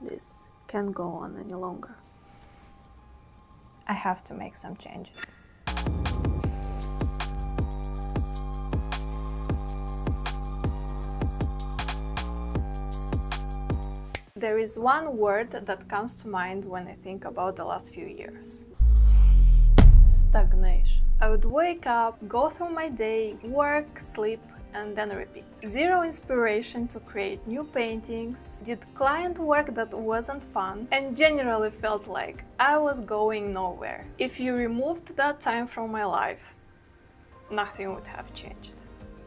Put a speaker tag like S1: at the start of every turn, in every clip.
S1: This can't go on any longer.
S2: I have to make some changes. There is one word that comes to mind when I think about the last few years. Stagnation. I would wake up, go through my day, work, sleep, and then repeat. Zero inspiration to create new paintings, did client work that wasn't fun, and generally felt like I was going nowhere. If you removed that time from my life, nothing would have changed.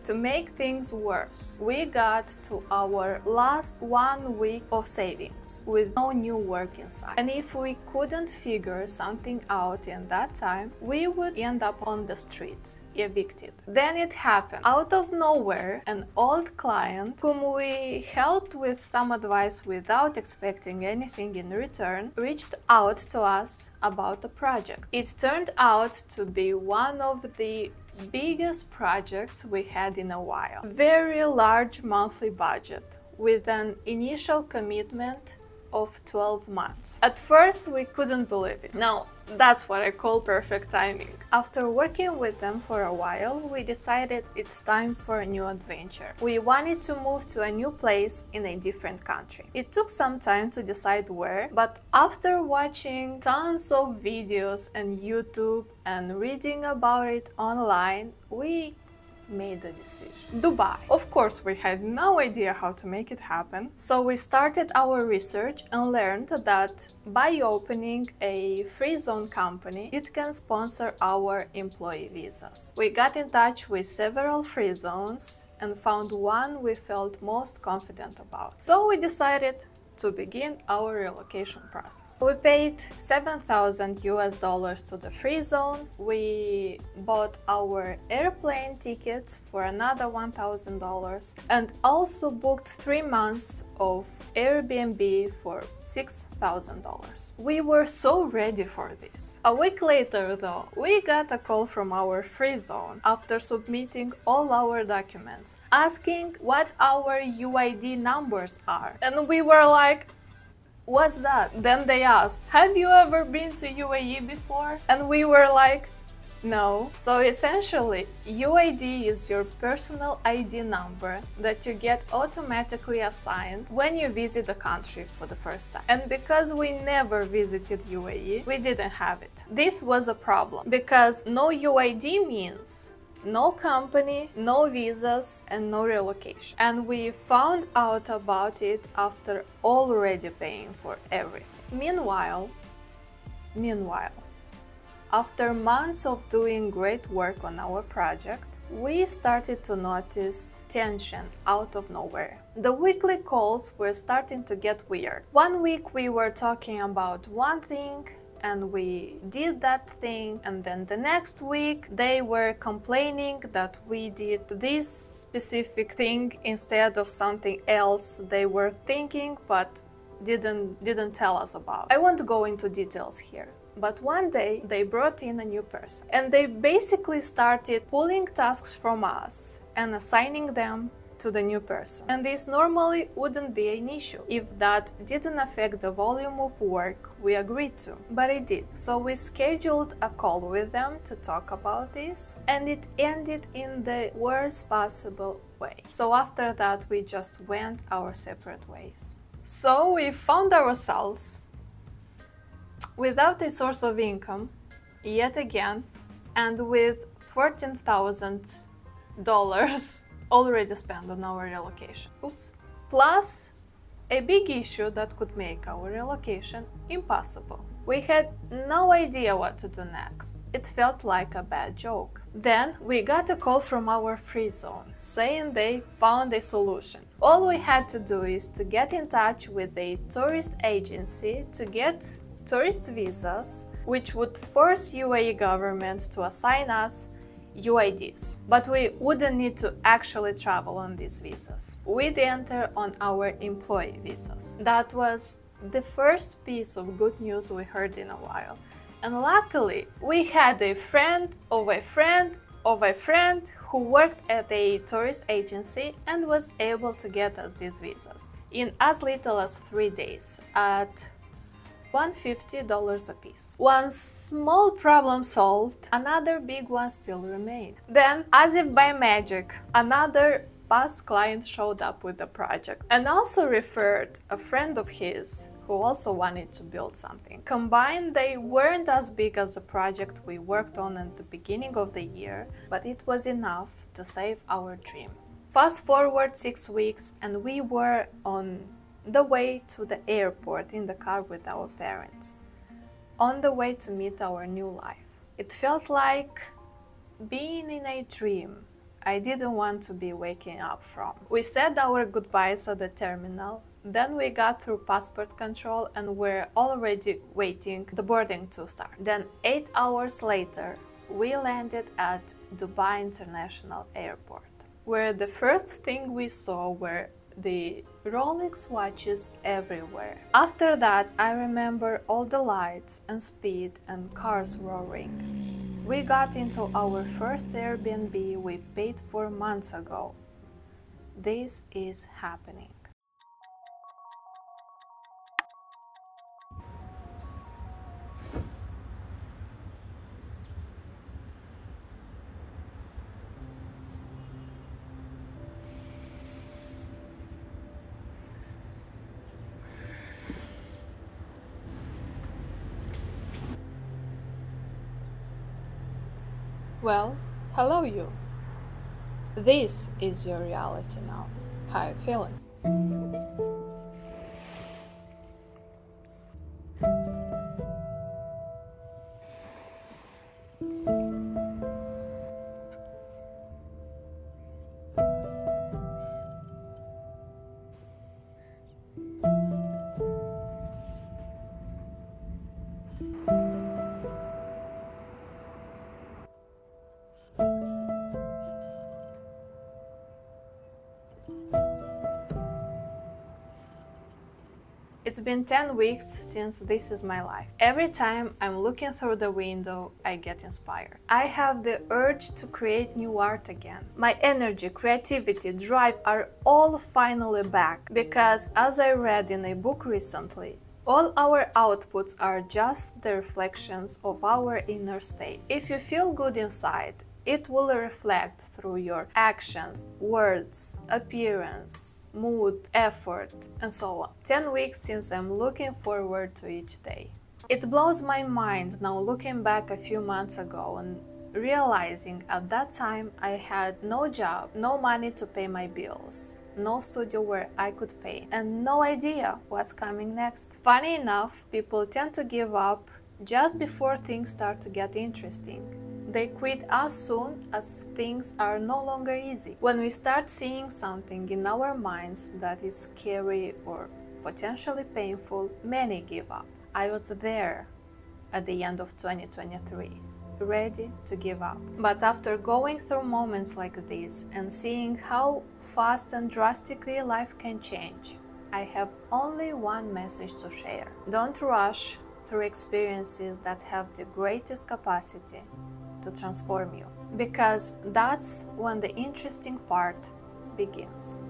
S2: To make things worse, we got to our last 1 week of savings with no new work inside. And if we couldn't figure something out in that time, we would end up on the streets, evicted. Then it happened. Out of nowhere, an old client, whom we helped with some advice without expecting anything in return, reached out to us about a project. It turned out to be one of the biggest projects we had in a while. Very large monthly budget with an initial commitment of 12 months. At first we couldn't believe it. Now, that's what I call perfect timing. After working with them for a while, we decided it's time for a new adventure. We wanted to move to a new place in a different country. It took some time to decide where, but after watching tons of videos on YouTube and reading about it online, we made the decision. Dubai. Of course, we had no idea how to make it happen, so we started our research and learned that by opening a free zone company, it can sponsor our employee visas. We got in touch with several free zones and found one we felt most confident about. So we decided to begin our relocation process. We paid $7,000 to the free zone. We bought our airplane tickets for another $1,000 and also booked 3 months of Airbnb for $6,000. We were so ready for this. A week later, though, we got a call from our free zone after submitting all our documents, asking what our UID numbers are. And we were like, what's that? Then they asked, have you ever been to UAE before? And we were like, no. So essentially, UID is your personal ID number that you get automatically assigned when you visit the country for the first time. And because we never visited UAE, we didn't have it. This was a problem because no UID means no company, no visas, and no relocation. And we found out about it after already paying for everything. Meanwhile, after months of doing great work on our project, we started to notice tension out of nowhere. The weekly calls were starting to get weird. 1 week we were talking about one thing, and we did that thing, and then the next week they were complaining that we did this specific thing instead of something else they were thinking but didn't tell us about. I won't go into details here. But one day they brought in a new person and they basically started pulling tasks from us and assigning them to the new person. And this normally wouldn't be an issue if that didn't affect the volume of work we agreed to, but it did. So we scheduled a call with them to talk about this, and it ended in the worst possible way. So after that we just went our separate ways. So we found ourselves without a source of income yet again, and with $14,000 already spent on our relocation. Oops. Plus a big issue that could make our relocation impossible. We had no idea what to do next. It felt like a bad joke. Then we got a call from our free zone saying they found a solution. All we had to do is to get in touch with a tourist agency to get tourist visas, which would force UAE government to assign us UIDs. But we wouldn't need to actually travel on these visas. We'd enter on our employee visas. That was the first piece of good news we heard in a while. And luckily, we had a friend of a friend of a friend who worked at a tourist agency and was able to get us these visas. in as little as 3 days at $150 a piece. One small problem solved, another big one still remained. Then, as if by magic, another past client showed up with the project and also referred a friend of his who also wanted to build something. Combined, they weren't as big as the project we worked on at the beginning of the year, but it was enough to save our dream. Fast forward 6 weeks and we were on the way to the airport in the car with our parents, on the way to meet our new life. It felt like being in a dream I didn't want to be waking up from. We said our goodbyes at the terminal, then we got through passport control and were already waiting the boarding to start. Then 8 hours later, we landed at Dubai International Airport, where the first thing we saw were the Rolex watches everywhere. After that, I remember all the lights and speed and cars roaring. We got into our first Airbnb we paid for months ago. This is happening. Well, hello you. This is your reality now. How you feeling? It's been 10 weeks since this is my life. Every time I'm looking through the window, I get inspired. I have the urge to create new art again. My energy, creativity, drive are all finally back because, as I read in a book recently, all our outputs are just the reflections of our inner state. If you feel good inside, it will reflect through your actions, words, appearance, mood, effort, and so on. 10 weeks since I'm looking forward to each day. It blows my mind now looking back a few months ago and realizing at that time I had no job, no money to pay my bills, no studio where I could paint, and no idea what's coming next. Funny enough, people tend to give up just before things start to get interesting. They quit as soon as things are no longer easy. When we start seeing something in our minds that is scary or potentially painful, many give up. I was there at the end of 2023, ready to give up. But after going through moments like this and seeing how fast and drastically life can change, I have only one message to share. Don't rush through experiences that have the greatest capacity to transform you, because that's when the interesting part begins.